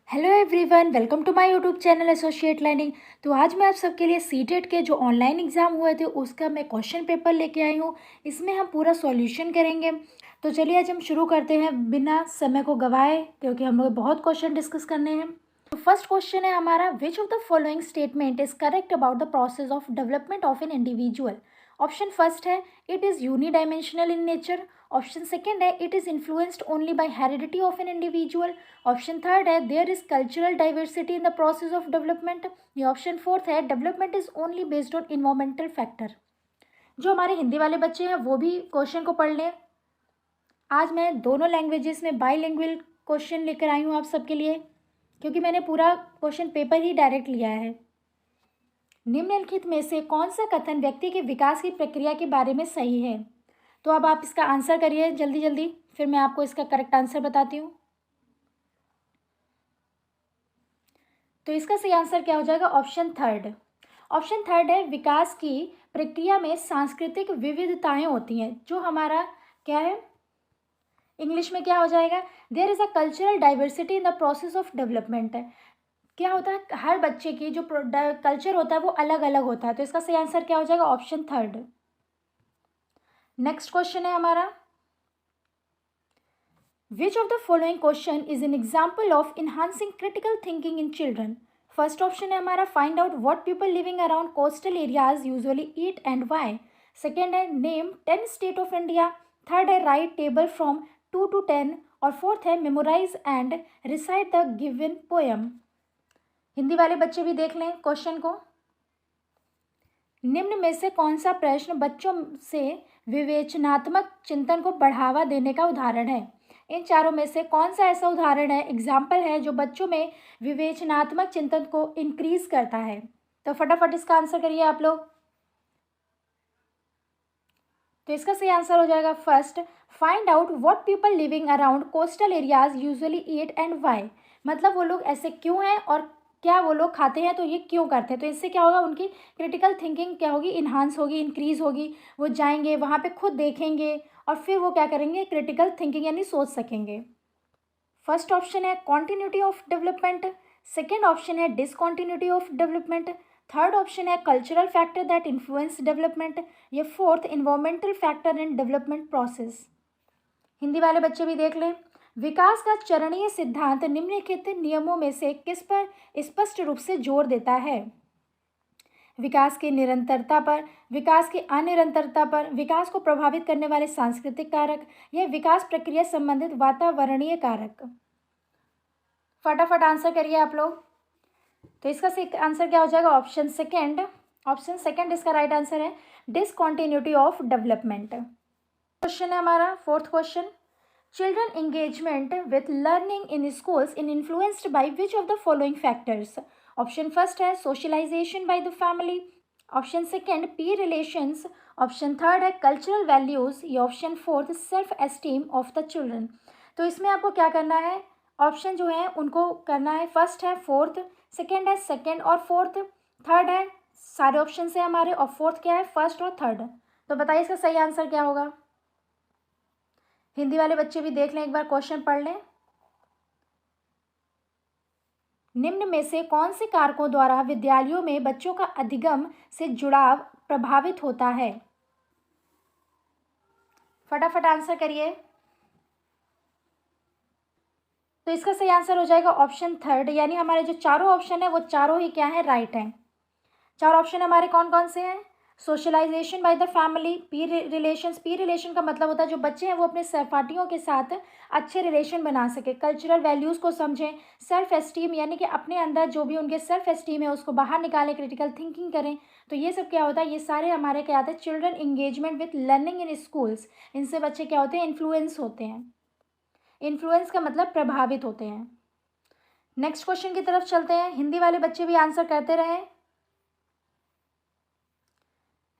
Hello everyone, welcome to my YouTube channel associate learning. तो आज मैं आप सबके लिए सीटेट के जो ऑनलाइन एग्ज़ाम हुए थे उसका मैं क्वेश्चन पेपर लेके आई हूँ। इसमें हम पूरा सॉल्यूशन करेंगे। तो चलिए आज हम शुरू करते हैं बिना समय को गवाए, क्योंकि हम लोग बहुत क्वेश्चन डिस्कस करने हैं। तो फर्स्ट क्वेश्चन है हमारा, which of the following statement is correct about the process of development of an individual. Option first है it is unidimensional in nature. Option second है it is influenced only by heredity of an individual. Option third है there is cultural diversity in the process of development. या option fourth है development is only based on environmental factor. जो हमारे हिंदी वाले बच्चे हैं वो भी क्वेश्चन को पढ़ लें। आज मैं दोनों लैंग्वेजेस में बाईलिंगुअल क्वेश्चन लेकर आई हूँ आप सबके लिए, क्योंकि मैंने पूरा क्वेश्चन पेपर ही डायरेक्ट लिया है। निम्नलिखित में से कौन सा कथन व्यक्ति के विकास की प्रक्रिया के बारे में सही है। तो अब आप इसका आंसर करिए जल्दी जल्दी, फिर मैं आपको इसका करेक्ट आंसर बताती हूँ। तो इसका सही आंसर क्या हो जाएगा? Option third. ऑप्शन थर्ड है विकास की प्रक्रिया में सांस्कृतिक विविधताएं होती हैं। जो हमारा क्या है, इंग्लिश में क्या हो जाएगा, there is a cultural diversity in the process of development. क्या होता है, हर बच्चे की जो कल्चर होता है वो अलग अलग होता है। तो इसका सही आंसर क्या हो जाएगा? Option third. नेक्स्ट क्वेश्चन है हमारा, which of the following question is an example of enhancing critical thinking in children. First option है हमारा, find out what people living around coastal areas usually eat and why. Second है name 10 state of India. Third है write table from 2 to 10। और fourth है memorise and recite the given poem. Hindi वाले बच्चे भी देख लें क्वेश्चन को। निम्न में से कौन सा प्रश्न बच्चों से विवेचनात्मक चिंतन को बढ़ावा देने का उदाहरण है। इन चारों में से कौन सा ऐसा उदाहरण है, एग्जाम्पल है, जो बच्चों में विवेचनात्मक चिंतन को इंक्रीज करता है। तो फटाफट इसका आंसर करिए आप लोग। तो इसका सही आंसर हो जाएगा first, find out what people living around coastal areas usually eat and why. मतलब वो लोग ऐसे क्यों हैं और क्या वो लोग खाते हैं, तो ये क्यों करते हैं। तो इससे क्या होगा, उनकी क्रिटिकल थिंकिंग क्या होगी, इन्हांस होगी, इंक्रीज होगी। वो जाएंगे वहाँ पे खुद देखेंगे और फिर वो क्या करेंगे, क्रिटिकल थिंकिंग यानी सोच सकेंगे। फर्स्ट ऑप्शन है continuity of development. Second option है discontinuity of development. Third option है cultural factor that influence development. ये fourth environmental factor in development process. Hindi वाले बच्चे भी देख लें। विकास का चरणीय सिद्धांत निम्नलिखित नियमों में से किस पर स्पष्ट रूप से जोर देता है। विकास की निरंतरता पर, विकास की अनिरंतरता पर, विकास को प्रभावित करने वाले सांस्कृतिक कारक, या विकास प्रक्रिया संबंधित वातावरणीय कारक। फटाफट आंसर करिए आप लोग। तो इसका आंसर क्या हो जाएगा? Option second. ऑप्शन सेकेंड इसका राइट आंसर है, डिसकॉन्टिन्यूटी ऑफ डेवलपमेंट। क्वेश्चन है हमारा fourth question, children engagement with learning in schools in influenced by which of the following factors. Option first है socialisation by the family. Option second peer relations. Option third है cultural values. या option fourth self esteem of the children. तो इसमें आपको क्या करना है, option जो है उनको करना है, फर्स्ट है फोर्थ, सेकेंड है सेकेंड और फोर्थ, थर्ड है सारे ऑप्शन से हमारे, और फोर्थ क्या है, फर्स्ट और थर्ड। तो बताइए इसका सही आंसर क्या होगा। हिंदी वाले बच्चे भी देख लें, एक बार क्वेश्चन पढ़ लें। निम्न में से कौन से कारकों द्वारा विद्यालयों में बच्चों का अधिगम से जुड़ाव प्रभावित होता है। फटाफट आंसर करिए। तो इसका सही आंसर हो जाएगा ऑप्शन थर्ड, यानी हमारे जो चारों ऑप्शन है वो चारों ही क्या है, राइट हैं। चार ऑप्शन हमारे कौन कौन से हैं, socialisation by the family, Pir relations, Pir relation का मतलब होता है जो बच्चे हैं वो अपने सहपाठियों के साथ अच्छे रिलेशन बना सके, कल्चरल वैल्यूज़ को समझें, सेल्फ एस्टीम यानी कि अपने अंदर जो भी उनके सेल्फ एस्टीम है उसको बाहर निकालें, क्रिटिकल थिंकिंग करें। तो ये सब क्या होता है, ये सारे हमारे क्या आते हैं, children engagement with learning in schools. इनसे बच्चे क्या होते हैं, इन्फ्लुएंस होते हैं। इन्फ्लुएंस का मतलब प्रभावित होते हैं। नेक्स्ट क्वेश्चन की तरफ चलते हैं, हिंदी वाले बच्चे भी आंसर करते रहे।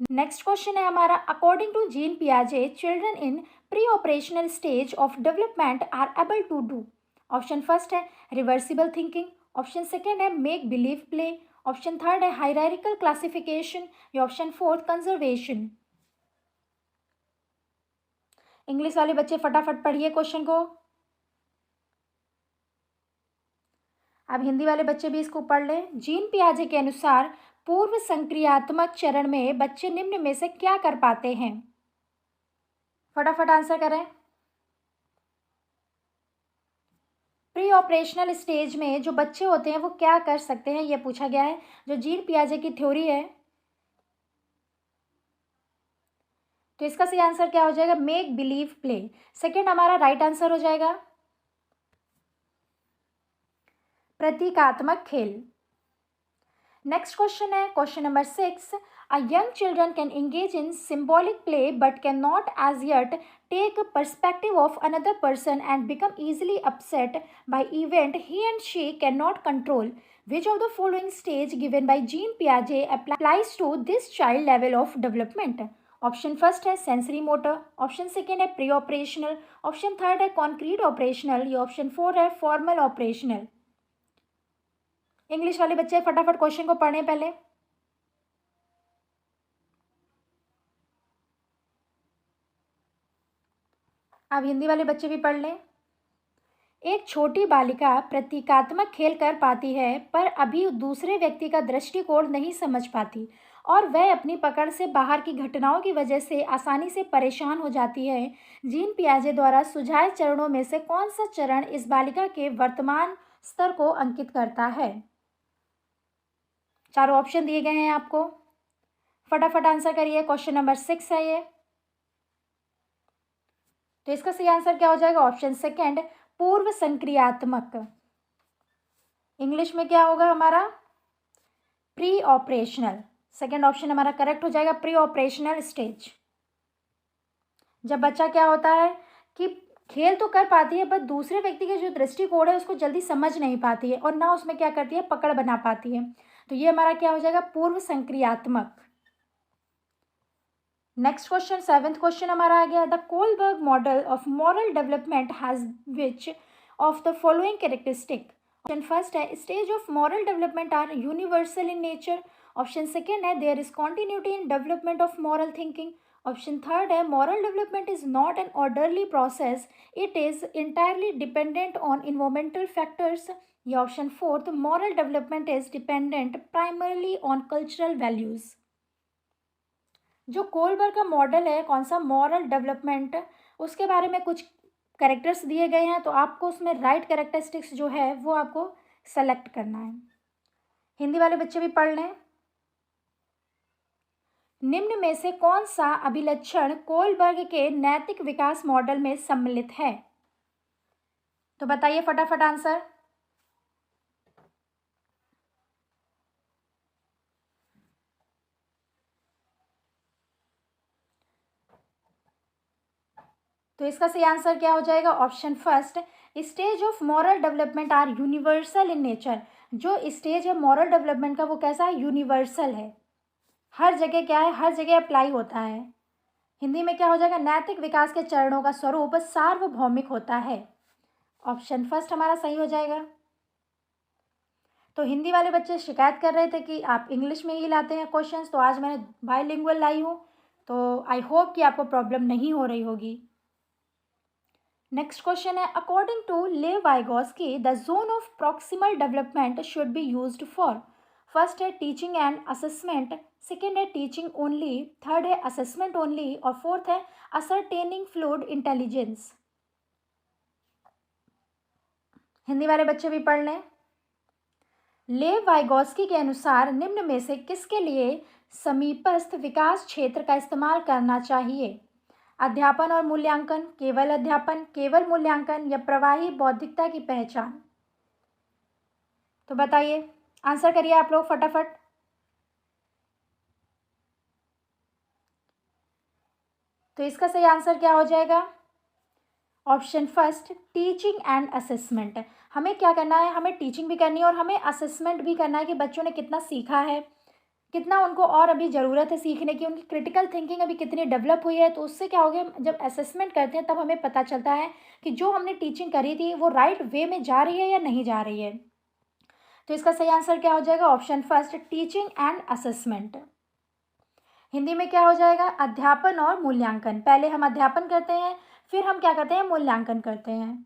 नेक्स्ट क्वेश्चन है हमारा, अकॉर्डिंग टू जीन पियाजे children in pre operational stage of development are able to do. Option first है रिवर्सिबल थिंकिंग। ऑप्शन सेकेंड है make believe play. Option third है हायरार्किकल क्लासिफिकेशन। या ऑप्शन फोर्थ कंजर्वेशन। इंग्लिश वाले बच्चे फटाफट पढ़िए question को। अब हिंदी वाले बच्चे भी इसको पढ़ लें। जीन पियाजे के अनुसार पूर्व संक्रियात्मक चरण में बच्चे निम्न में से क्या कर पाते हैं? फटाफट आंसर करें। प्री ऑपरेशनल स्टेज में जो बच्चे होते हैं वो क्या कर सकते हैं, ये पूछा गया है। जो जीन पियाजे की थ्योरी है, तो इसका सही आंसर क्या हो जाएगा? Make believe play. सेकेंड हमारा राइट आंसर हो जाएगा प्रतीकात्मक खेल। नेक्स्ट क्वेश्चन है question number 6। A young children can engage in symbolic play but can not as yet take perspective of another person and become easily upset by event he and she cannot control. Which of the following stage given by Jean Piaget applies to this child level of development? Option first है sensory motor, option second है pre operational, option third है concrete operational, या option four है formal operational. English वाले बच्चे फटाफट question को पढ़ें पहले। अब हिंदी वाले बच्चे भी पढ़ लें। एक छोटी बालिका प्रतीकात्मक खेल कर पाती है पर अभी दूसरे व्यक्ति का दृष्टिकोण नहीं समझ पाती और वह अपनी पकड़ से बाहर की घटनाओं की वजह से आसानी से परेशान हो जाती है। जीन पियाजे द्वारा सुझाए चरणों में से कौन सा चरण इस बालिका के वर्तमान स्तर को अंकित करता है? चारों ऑप्शन दिए गए हैं आपको, फटाफट आंसर करिए। क्वेश्चन नंबर 6 है ये। तो इसका सही आंसर क्या हो जाएगा? ऑप्शन सेकेंड पूर्व संक्रियात्मक। इंग्लिश में क्या होगा हमारा? Pre operational. सेकेंड ऑप्शन हमारा करेक्ट हो जाएगा, प्री ऑपरेशनल स्टेज। जब बच्चा क्या होता है कि खेल तो कर पाती है पर दूसरे व्यक्ति के जो दृष्टिकोण है उसको जल्दी समझ नहीं पाती है और ना उसमें क्या करती है, पकड़ बना पाती है। तो ये हमारा क्या हो जाएगा? पूर्व संक्रियात्मक। नेक्स्ट क्वेश्चन, 7th क्वेश्चन हमारा आ गया। The Kohlberg model of moral development has which of the following characteristic? Option first है stage of moral development are universal in nature, option second है there is continuity in development of moral thinking, option third है moral development is not an orderly process, it is entirely dependent on environmental factors, या option fourth moral development is dependent primarily on cultural values. जो Kohlberg का model है कौन सा, moral development, उसके बारे में कुछ कैरेक्टर्स दिए गए हैं, तो आपको उसमें राइट कैरेक्टरिस्टिक्स जो है वो आपको सेलेक्ट करना है। हिंदी वाले बच्चे भी पढ़ लें। निम्न में से कौन सा अभिलक्षण कोलबर्ग के नैतिक विकास मॉडल में सम्मिलित है? तो बताइए फटाफट आंसर। तो इसका सही आंसर क्या हो जाएगा? Option first stage of moral development are universal in nature. जो स्टेज है मॉरल डेवलपमेंट का वो कैसा है? यूनिवर्सल है, हर जगह क्या है, हर जगह अप्लाई होता है। हिंदी में क्या हो जाएगा? नैतिक विकास के चरणों का स्वरूप सार्वभौमिक होता है। ऑप्शन फर्स्ट हमारा सही हो जाएगा। तो हिंदी वाले बच्चे शिकायत कर रहे थे कि आप इंग्लिश में ही लाते हैं क्वेश्चंस, तो आज मैंने बाइलिंगुअल लाई हूँ, तो आई होप कि आपको प्रॉब्लम नहीं हो रही होगी। नेक्स्ट क्वेश्चन है according to Lev Vygotsky the zone of proximal development should be used for. First है टीचिंग एंड असेसमेंट, सेकेंड है टीचिंग ओनली, थर्ड है असेसमेंट ओनली, और फोर्थ है असरटेनिंग फ्लूइड इंटेलिजेंस। हिंदी वाले बच्चे भी पढ़ लें। लेव वाइगोस्की के अनुसार निम्न में से किसके लिए समीपस्थ विकास क्षेत्र का इस्तेमाल करना चाहिए? अध्यापन और मूल्यांकन, केवल अध्यापन, केवल मूल्यांकन, या प्रवाही बौद्धिकता की पहचान। तो बताइए, आंसर करिए आप लोग फटाफट। तो इसका सही आंसर क्या हो जाएगा? Option first teaching and assessment. हमें क्या करना है, हमें टीचिंग भी करनी है और हमें असेसमेंट भी करना है कि बच्चों ने कितना सीखा है, कितना उनको और अभी ज़रूरत है सीखने की, उनकी क्रिटिकल थिंकिंग अभी कितनी डेवलप हुई है। तो उससे क्या हो गया, जब असेसमेंट करते हैं तब हमें पता चलता है कि जो हमने टीचिंग करी थी वो राइट वे में जा रही है या नहीं जा रही है। तो इसका सही आंसर क्या हो जाएगा? Option first teaching and assessment. Hindi में क्या हो जाएगा? अध्यापन और मूल्यांकन। पहले हम अध्यापन करते हैं, फिर हम क्या करते हैं, मूल्यांकन करते हैं।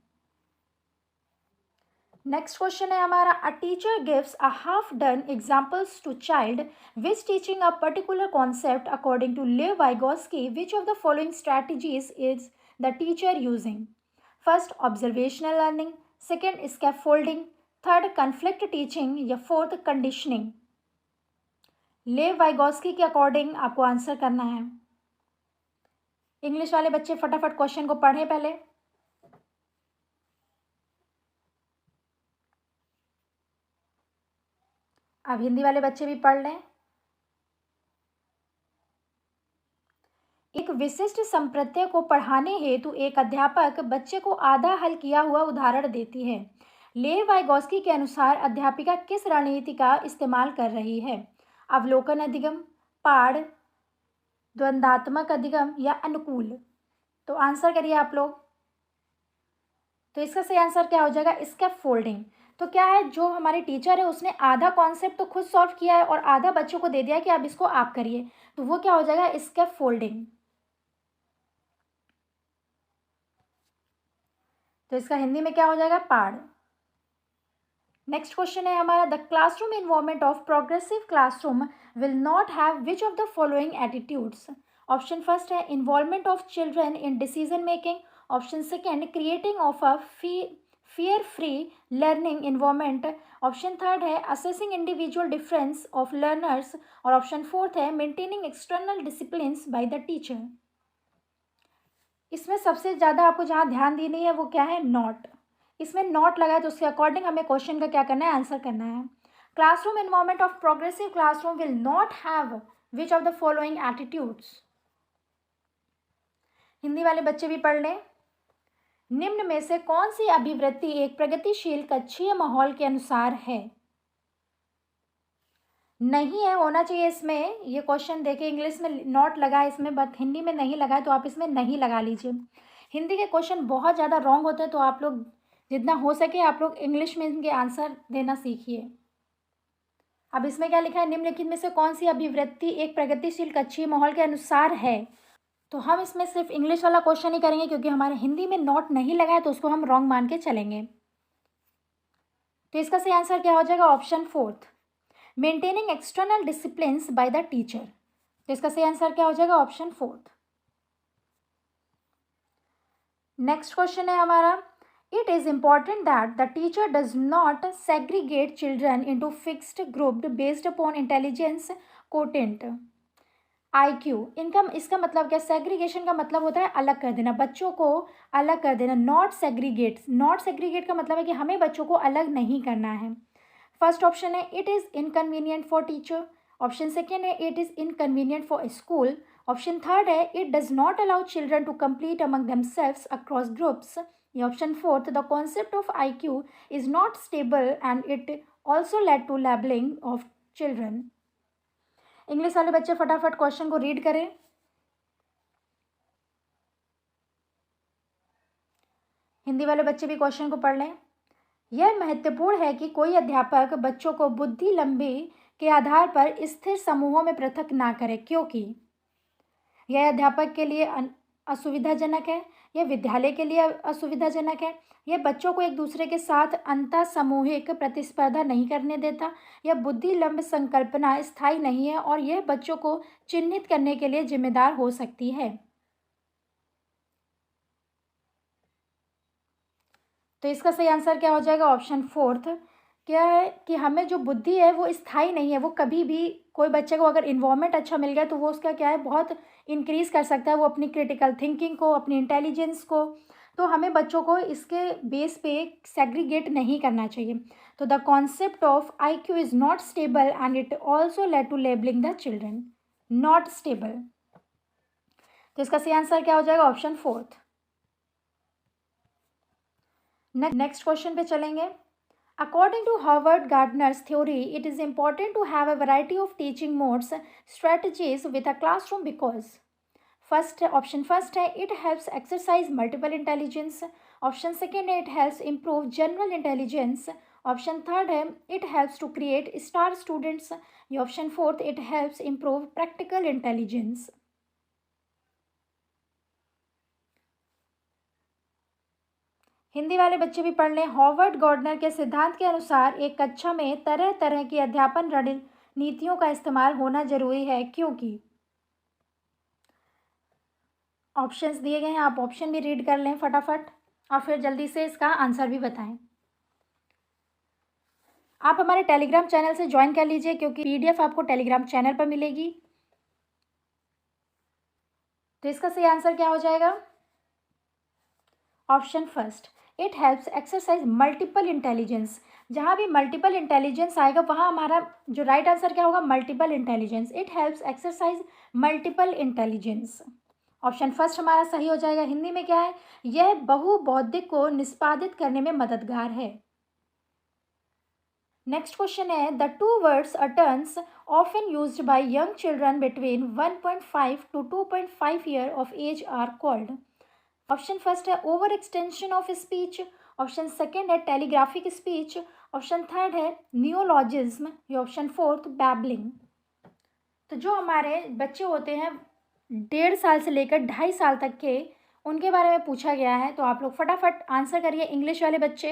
नेक्स्ट क्वेश्चन है हमारा, a teacher gives a half done examples to child which teaching a particular concept according to Lev Vygotsky, which of the following strategies is the teacher using? First observational learning, second scaffolding, third conflict teaching या fourth conditioning? Lev Vygotsky के according आपको answer करना है। English वाले बच्चे फटाफट question को पढ़ें पहले। अब हिंदी वाले बच्चे भी पढ़ लें। एक विशिष्ट संप्रत्यय को पढ़ाने हेतु एक अध्यापक बच्चे को आधा हल किया हुआ उदाहरण देती है। लेव वाइगोस्की के अनुसार अध्यापिका किस रणनीति का इस्तेमाल कर रही है? अवलोकन अधिगम, पाढ़, द्वंद्वात्मक अधिगम या अनुकूल? तो आंसर करिए आप लोग। तो इसका सही आंसर क्या हो जाएगा? स्कैफोल्डिंग। तो क्या है, जो हमारे टीचर है उसने आधा कॉन्सेप्ट तो खुद सॉल्व किया है और आधा बच्चों को दे दिया है कि अब इसको आप करिए, तो वो क्या हो जाएगा? स्कैफोल्डिंग। तो इसका हिंदी में क्या हो जाएगा? पाढ़। नेक्स्ट क्वेश्चन है हमारा, the classroom environment of progressive classroom will not have which of the following attitudes? Option first है involvement of children in decision making, option second creating of a fear free learning environment, option third है assessing individual difference of learners, और option fourth है maintaining external disciplines by the teacher. इसमें सबसे ज़्यादा आपको जहाँ ध्यान देनी है वो क्या है? नॉट। इसमें नॉट लगा है तो उसके अकॉर्डिंग हमें क्वेश्चन का क्या करना है? आंसर करना है। Classroom environment of progressive classroom will not have which of the following attitudes? Hindi वाले बच्चे भी पढ़ लें। निम्न में से कौन सी अभिवृत्ति एक प्रगतिशील कक्षीय माहौल के अनुसार है? नहीं है, होना चाहिए इसमें। ये क्वेश्चन देखिए, इंग्लिश में नॉट लगा है इसमें, बट हिंदी में नहीं लगा है, तो आप इसमें नहीं लगा लीजिए। हिंदी के क्वेश्चन बहुत ज़्यादा रॉन्ग होते हैं, तो आप लोग जितना हो सके आप लोग इंग्लिश में इनके आंसर देना सीखिए। अब इसमें क्या लिखा है? निम्नलिखित में से कौन सी अभिवृत्ति एक प्रगतिशील कक्षीय माहौल के अनुसार है? तो हम इसमें सिर्फ इंग्लिश वाला क्वेश्चन ही करेंगे, क्योंकि हमारे हिंदी में नॉट नहीं लगा है, तो उसको हम रॉन्ग मान के चलेंगे। तो इसका सही आंसर क्या हो जाएगा? Option fourth, maintaining external disciplines by the teacher. तो इसका सही आंसर क्या हो जाएगा? Option fourth. नेक्स्ट क्वेश्चन है हमारा, it is important that the teacher does not segregate children into fixed group based upon intelligence quotient IQ। इनका इसका मतलब क्या? सेग्रीगेशन का मतलब होता है अलग कर देना, बच्चों को अलग कर देना। नॉट सेग्रीगेट, नॉट सेग्रीगेट का मतलब है कि हमें बच्चों को अलग नहीं करना है। फर्स्ट ऑप्शन है it is inconvenient for teacher, option second है it is inconvenient for school, option third है it does not allow children to complete among themselves across groups, या option fourth the concept of IQ is not stable and it also led to labelling of children. English वाले बच्चे फटाफट question को read करें। हिंदी वाले बच्चे भी question को पढ़ लें। यह महत्वपूर्ण है कि कोई अध्यापक बच्चों को बुद्धि लंबी के आधार पर स्थिर समूहों में पृथक ना करे, क्योंकि यह अध्यापक के लिए असुविधाजनक है, यह विद्यालय के लिए असुविधाजनक है, यह बच्चों को एक दूसरे के साथ अंतर सामूहिक प्रतिस्पर्धा नहीं करने देता, यह बुद्धि लंब संकल्पना स्थायी नहीं है, और यह बच्चों को चिन्हित करने के लिए जिम्मेदार हो सकती है। तो इसका सही आंसर क्या हो जाएगा? Option fourth. क्या है कि हमें जो बुद्धि है वो स्थायी नहीं है, वो कभी भी कोई बच्चे को अगर इन्वायरमेंट अच्छा मिल गया तो वो उसका क्या है, बहुत इंक्रीज़ कर सकता है वो अपनी क्रिटिकल थिंकिंग को, अपनी इंटेलिजेंस को। तो हमें बच्चों को इसके बेस पे सेग्रीगेट नहीं करना चाहिए। तो the concept of IQ is not stable and it also led to labelling the children. Not stable, तो इसका सही आंसर क्या हो जाएगा? Option fourth. नेक्स्ट क्वेश्चन पे चलेंगे। According to Howard Gardner's theory, it is important to have a variety of teaching modes, strategies with a classroom because option first है it helps exercise multiple intelligence, option second है it helps improve general intelligence, option third है it helps to create star students, या option fourth it helps improve practical intelligence। Hindi वाले बच्चे भी पढ़ लें। Howard gardener के सिद्धांत के अनुसार एक कक्षा में तरह तरह की अध्यापन रणनीतियों का इस्तेमाल होना जरूरी है, क्योंकि ऑप्शंस दिए गए हैं, आप ऑप्शन भी रीड कर लें फटाफट और फिर जल्दी से इसका आंसर भी बताएं। आप हमारे टेलीग्राम चैनल से ज्वाइन कर लीजिए, क्योंकि पीडीएफ आपको टेलीग्राम चैनल पर मिलेगी। तो इसका सही आंसर क्या हो जाएगा? Option first, it helps exercise multiple intelligence. जहाँ भी मल्टीपल इंटेलिजेंस आएगा वहाँ हमारा जो राइट आंसर क्या होगा? Multiple intelligence. It helps exercise multiple intelligence. Option first हमारा सही हो जाएगा। हिंदी में क्या है? यह बहुबौद्धिक को निष्पादित करने में मददगार है। नेक्स्ट क्वेश्चन है, the two words a turns often used by young children between 1.5 to 2.5 year of age are called. Option first है over extension of speech, option second है टेलीग्राफिक स्पीच, ऑप्शन थर्ड है neologism, या option fourth babbling. तो जो हमारे बच्चे होते हैं 1.5 साल से लेकर 2.5 साल तक के, उनके बारे में पूछा गया है। तो आप लोग फटाफट आंसर करिए। इंग्लिश वाले बच्चे,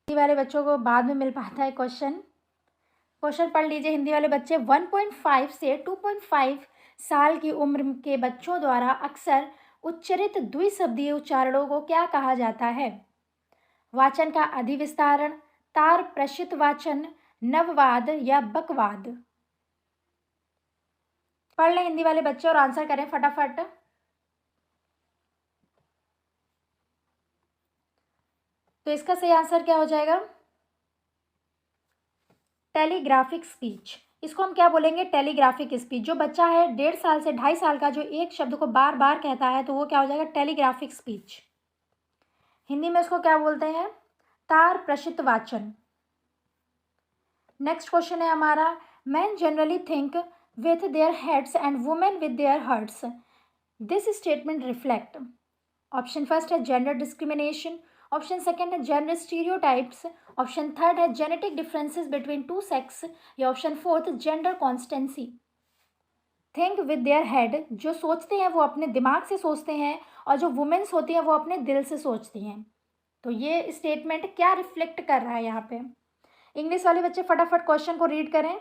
हिंदी वाले बच्चों को बाद में मिल पाता है क्वेश्चन पढ़ लीजिए। हिंदी वाले बच्चे, 1.5 से 2.5 साल की उम्र के बच्चों द्वारा अक्सर उच्चरित द्विशब्दीय उच्चारणों को क्या कहा जाता है? वाचन का अधिविस्तारण, तार प्रशित वाचन, नववाद या बकवाद। पढ़ लें हिंदी वाले बच्चे और आंसर करें फटाफट। तो इसका सही आंसर क्या हो जाएगा? Telegraphic speech. इसको हम क्या बोलेंगे? Telegraphic speech. जो बच्चा है 1.5 साल से 2.5 साल का, जो एक शब्द को बार बार कहता है, तो वो क्या हो जाएगा? Telegraphic speech. हिंदी में इसको क्या बोलते हैं? तार प्रशित वाचन। नेक्स्ट क्वेश्चन है हमारा, men generally think with their heads and women with their hearts. This statement reflect. Option first है जेंडर डिस्क्रिमिनेशन, ऑप्शन सेकेंड है जेंडर स्टीरियोटाइप्स, ऑप्शन थर्ड है genetic differences between two sex, या option fourth gender constancy. Think with their head, जो सोचते हैं वो अपने दिमाग से सोचते हैं, और जो वुमेन्स होती हैं वो अपने दिल से सोचती हैं। तो ये स्टेटमेंट क्या रिफ्लेक्ट कर रहा है यहाँ पे? इंग्लिश वाले बच्चे फटाफट क्वेश्चन को रीड करें।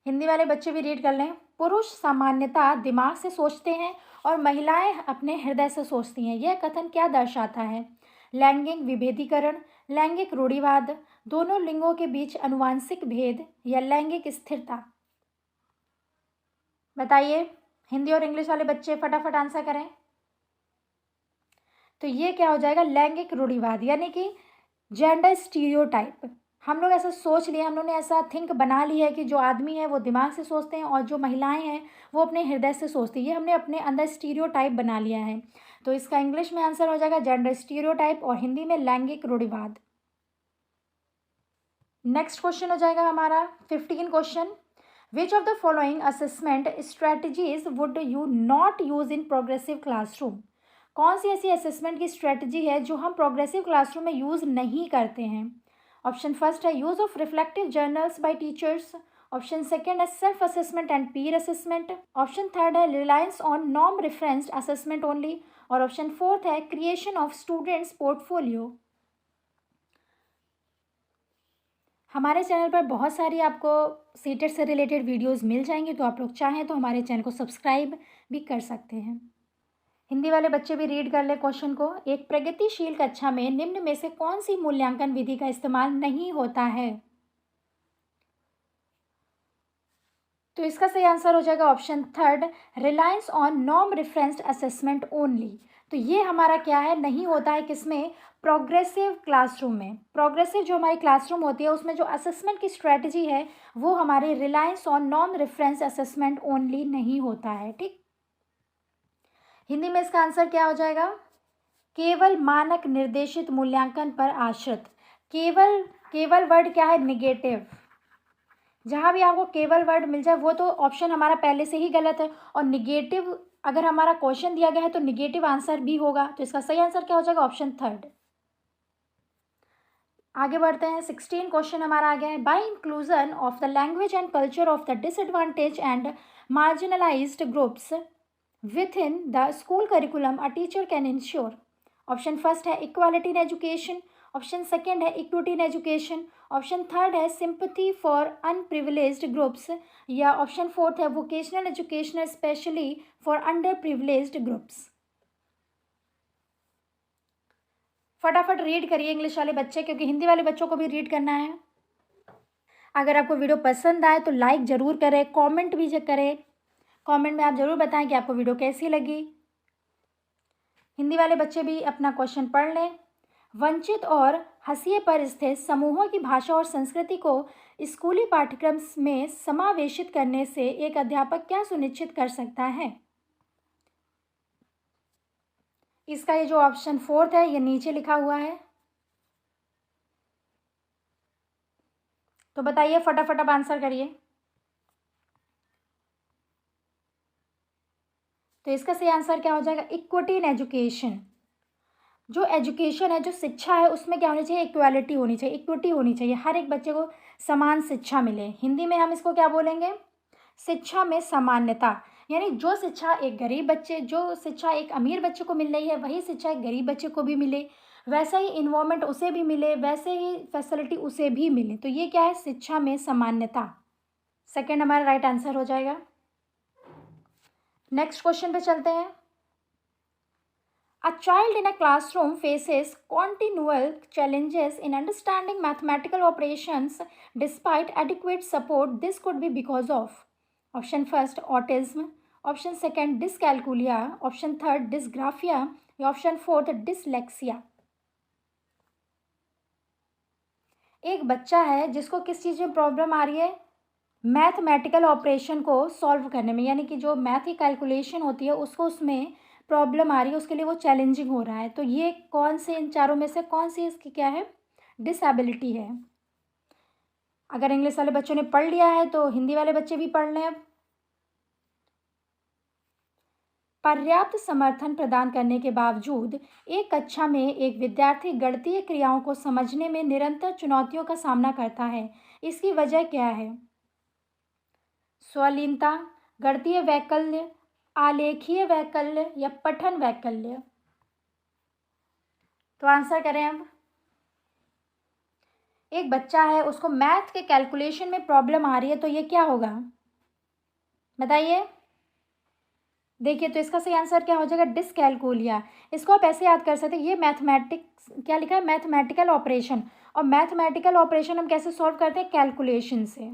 हिंदी वाले बच्चे भी रीड कर लें। पुरुष सामान्यतः दिमाग से सोचते हैं और महिलाएं अपने हृदय से सोचती हैं। यह कथन क्या दर्शाता है? लैंगिक विभेदीकरण, लैंगिक रूढ़िवाद, दोनों लिंगों के बीच अनुवांशिक भेद, या लैंगिक स्थिरता। बताइए हिंदी और इंग्लिश वाले बच्चे फटाफट आंसर करें। तो ये क्या हो जाएगा? लैंगिक रूढ़िवाद, यानी कि जेंडर स्टीरियोटाइप। हम लोग ऐसा सोच लिए, हम लोग ने ऐसा थिंक बना लिया है कि जो आदमी है वो दिमाग से सोचते हैं और जो महिलाएं हैं वो अपने हृदय से सोचती है। ये हमने अपने अंदर स्टीरियोटाइप बना लिया है। तो इसका इंग्लिश में आंसर हो जाएगा जेंडर स्टीरियोटाइप, और हिंदी में लैंगिक रूढ़िवाद। नेक्स्ट क्वेश्चन हो जाएगा हमारा 15 question, which of the following assessment strategies would you not use in progressive classroom? कौन सी ऐसी असेसमेंट की स्ट्रेटजी है जो हम प्रोग्रेसिव क्लासरूम में यूज़ नहीं करते हैं? ऑप्शन फर्स्ट है use of reflective journals bye teachers, option second है self assessment and Pir assessment, option third है reliance on norm referenced assessment only, और ऑप्शन फोर्थ है क्रिएशन ऑफ स्टूडेंट्स पोर्टफोलियो। हमारे चैनल पर बहुत सारी आपको सीटेट से रिलेटेड वीडियोस मिल जाएंगे, तो आप लोग चाहें तो हमारे चैनल को सब्सक्राइब भी कर सकते हैं। हिंदी वाले बच्चे भी रीड कर ले क्वेश्चन को। एक प्रगतिशील कक्षा में निम्न में से कौन सी मूल्यांकन विधि का इस्तेमाल नहीं होता है? तो इसका सही आंसर हो जाएगा option third, reliance on norm referenced assessment only. तो ये हमारा क्या है? नहीं होता है किसमें? प्रोग्रेसिव क्लासरूम में। प्रोग्रेसिव जो हमारी क्लासरूम होती है उसमें जो असेसमेंट की स्ट्रेटजी है वो हमारे reliance on norm reference assessment only नहीं होता है। ठीक, हिंदी में इसका आंसर क्या हो जाएगा? केवल मानक निर्देशित मूल्यांकन पर आश्रित। केवल वर्ड क्या है? निगेटिव। जहाँ भी आपको केवल वर्ड मिल जाए वो तो ऑप्शन हमारा पहले से ही गलत है, और निगेटिव अगर हमारा क्वेश्चन दिया गया है तो निगेटिव आंसर भी होगा। तो इसका सही आंसर क्या हो जाएगा? Option third. आगे बढ़ते हैं। 16 क्वेश्चन हमारा आ गया है, by inclusion of the language and culture of the disadvantage and marginalised groups within the school curriculum a teacher can ensure? Option first है equality in education, option second है equity in education, option third है sympathy for unprivileged groups, या option fourth है vocational education specially for under privileged groups. फटाफट read करिए English वाले बच्चे, क्योंकि हिंदी वाले बच्चों को भी रीड करना है। अगर आपको वीडियो पसंद आए तो लाइक ज़रूर करें, कमेंट भी करें, कमेंट में आप ज़रूर बताएं कि आपको वीडियो कैसी लगी। हिंदी वाले बच्चे भी अपना क्वेश्चन पढ़ लें। वंचित और हाशिए पर स्थित समूहों की भाषा और संस्कृति को स्कूली पाठ्यक्रम में समावेशित करने से एक अध्यापक क्या सुनिश्चित कर सकता है? इसका ये जो ऑप्शन फोर्थ है ये नीचे लिखा हुआ है, तो बताइए फटाफट अब आंसर करिए। तो इसका सही आंसर क्या हो जाएगा? Equity in education. जो एजुकेशन है, जो शिक्षा है, उसमें क्या होनी चाहिए? इक्वालिटी होनी चाहिए, इक्विटी होनी चाहिए, हर एक बच्चे को समान शिक्षा मिले। हिंदी में हम इसको क्या बोलेंगे? शिक्षा में समानता। यानी जो शिक्षा एक गरीब बच्चे, जो शिक्षा एक अमीर बच्चे को मिल रही है, वही शिक्षा एक गरीब बच्चे को भी मिले, वैसा ही इन्वायरमेंट उसे भी मिले, वैसे ही फैसिलिटी उसे भी मिले। तो ये क्या है? शिक्षा में समानता। सेकेंड हमारा राइट आंसर हो जाएगा। नेक्स्ट क्वेश्चन पे चलते हैं। A child in a classroom faces continual challenges in understanding mathematical operations despite adequate support. This could be because of option first autism, option second dyscalculia, option third dysgraphia, option fourth dyslexia. एक बच्चा है जिसको किस चीज़ में problem आ रही है? Mathematical operation को solve करने में, यानी कि जो मैथ की कैलकुलेशन होती है उसको उसमें प्रॉब्लम आ रही है, उसके लिए वो चैलेंजिंग हो रहा है। तो ये कौन से इन चारों में से कौन सी इसकी क्या है? डिसेबिलिटी है। अगर इंग्लिश वाले बच्चों ने पढ़ लिया है तो हिंदी वाले बच्चे भी पढ़ लें। अब पर्याप्त समर्थन प्रदान करने के बावजूद एक कक्षा में एक विद्यार्थी गणितीय क्रियाओं को समझने में निरंतर चुनौतियों का सामना करता है। इसकी वजह क्या है? स्वलीनता, गणितीय वैकल्य, आलेखीय वैकल्य, या पठन वैकल्य? तो आंसर करें अब। एक बच्चा है, उसको मैथ के कैलकुलेशन में प्रॉब्लम आ रही है, तो ये क्या होगा? बताइए। देखिए, तो इसका सही आंसर क्या हो जाएगा? डिसकैलकुलिया। इसको आप ऐसे याद कर सकते हैं, ये मैथमेटिक्स क्या लिखा है? Mathematical operation. और मैथमेटिकल ऑपरेशन हम कैसे सॉल्व करते हैं? कैलकुलेशन से।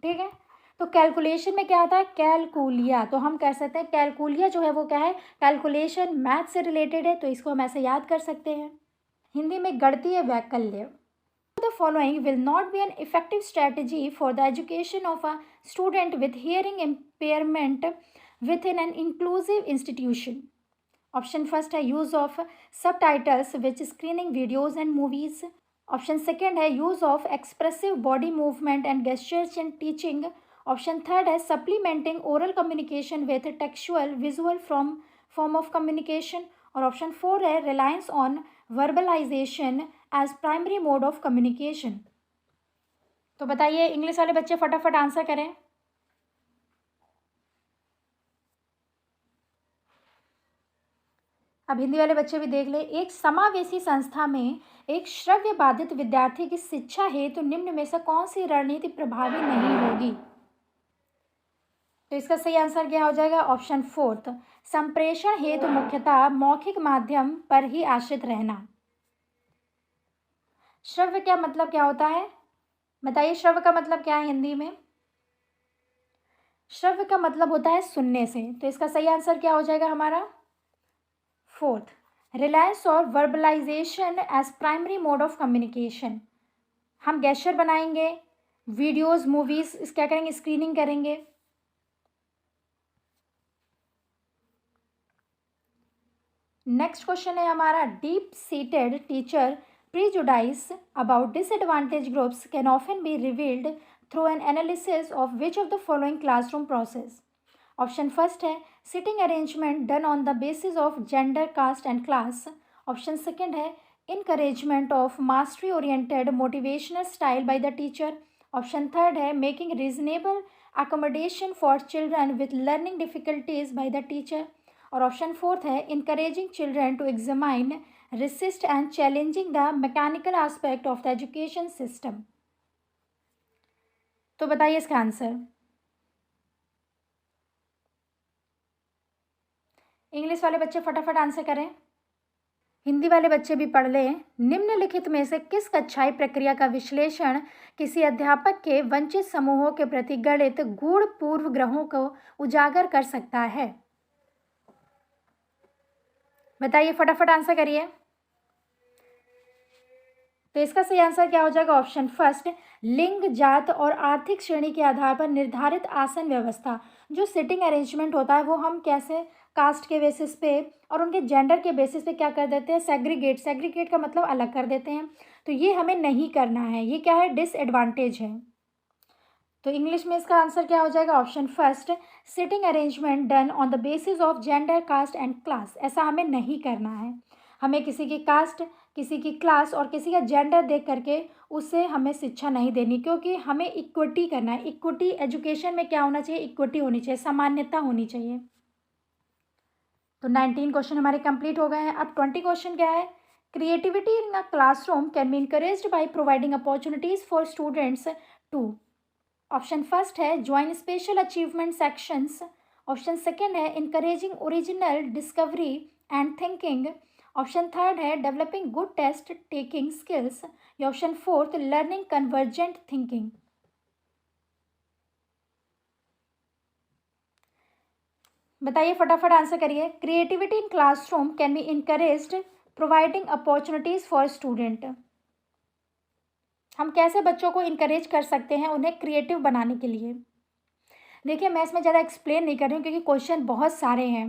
ठीक है, तो कैलकुलेशन में क्या आता है? कैलकुलिया। तो हम कह सकते हैं कैलकुलिया जो है वो क्या है? कैलकुलेशन, मैथ से रिलेटेड है, तो इसको हम ऐसे याद कर सकते हैं। हिंदी में गणितीय वैकल्य। The following will not be an effective strategy for the education of a student with hearing impairment within an inclusive institution. Option first है use of subtitles which screening videos and movies. Option second है use of expressive body movement and gestures in teaching. Option third है supplementing oral communication with textual visual form of communication. और option four है reliance on verbalization as primary mode of communication. तो बताइए English वाले बच्चे फटाफट answer करें। अब हिंदी वाले बच्चे भी देख ले। एक समावेशी संस्था में एक श्रव्य बाधित विद्यार्थी की शिक्षा हेतु निम्न में से कौन सी रणनीति प्रभावी नहीं होगी? तो इसका सही आंसर क्या हो जाएगा? ऑप्शन फोर्थ, संप्रेषण हेतु मुख्यतः मौखिक माध्यम पर ही आश्रित रहना। श्रव्य क्या मतलब क्या होता है? बताइए, श्रव्य का मतलब क्या है हिंदी में? श्रव्य का मतलब होता है सुनने से। तो इसका सही आंसर क्या हो जाएगा हमारा? फोर्थ, रिलायंस और verbalisation as primary mode of communication. हम गेस्चर बनाएंगे, वीडियोस, मूवीज क्या करेंगे? स्क्रीनिंग करेंगे। नेक्स्ट क्वेश्चन है हमारा, deep seated teacher prejudice about disadvantaged groups can often be revealed through an analysis of which of the following classroom process? Option first है sitting arrangement done on the basis of gender, caste and class. Option second है encouragement of mastery oriented motivational style by the teacher. Option third है making reasonable accommodation for children with learning difficulties by the teacher. और option fourth है encouraging children to examine, resist and challenging the mechanical aspect of the education system. तो बताइए इसका answer. English वाले बच्चे फटाफट answer करें, हिंदी वाले बच्चे भी पढ़ लें। निम्नलिखित में से किस कक्षाई प्रक्रिया का विश्लेषण किसी अध्यापक के वंचित समूहों के प्रति गणित गूढ़ पूर्वग्रहों को उजागर कर सकता है? बताइए, फटाफट आंसर करिए। तो इसका सही आंसर क्या हो जाएगा? ऑप्शन फर्स्ट, लिंग, जात और आर्थिक श्रेणी के आधार पर निर्धारित आसन व्यवस्था। जो सिटिंग अरेंजमेंट होता है वो हम कैसे कास्ट के बेसिस पे और उनके जेंडर के बेसिस पे क्या कर देते हैं? सेग्रीगेट का मतलब अलग कर देते हैं। तो ये हमें नहीं करना है, ये क्या है? डिसएडवांटेज है। तो इंग्लिश में इसका आंसर क्या हो जाएगा? Option first, sitting arrangement done on the basis of gender, caste and class. ऐसा हमें नहीं करना है। हमें किसी की कास्ट, किसी की क्लास और किसी का जेंडर देख करके उससे हमें शिक्षा नहीं देनी, क्योंकि हमें इक्विटी करना है। इक्विटी एजुकेशन में क्या होना चाहिए? इक्विटी होनी चाहिए, समानता होनी चाहिए। तो 19 क्वेश्चन हमारे कंप्लीट हो गए हैं। अब 20 क्वेश्चन क्या है? Creativity in a classroom can be encouraged by providing opportunities for students to. Option first है join special achievement sections. Option second है encouraging original discovery and thinking. Option third है developing good test taking skills. या option fourth learning convergent thinking. बताइए, फटाफट answer करिए। Creativity in classroom can be encouraged providing opportunities for student. हम कैसे बच्चों को इनकरेज कर सकते हैं उन्हें क्रिएटिव बनाने के लिए? देखिए, मैं इसमें ज़्यादा एक्सप्लेन नहीं कर रही हूँ क्योंकि क्वेश्चन बहुत सारे हैं।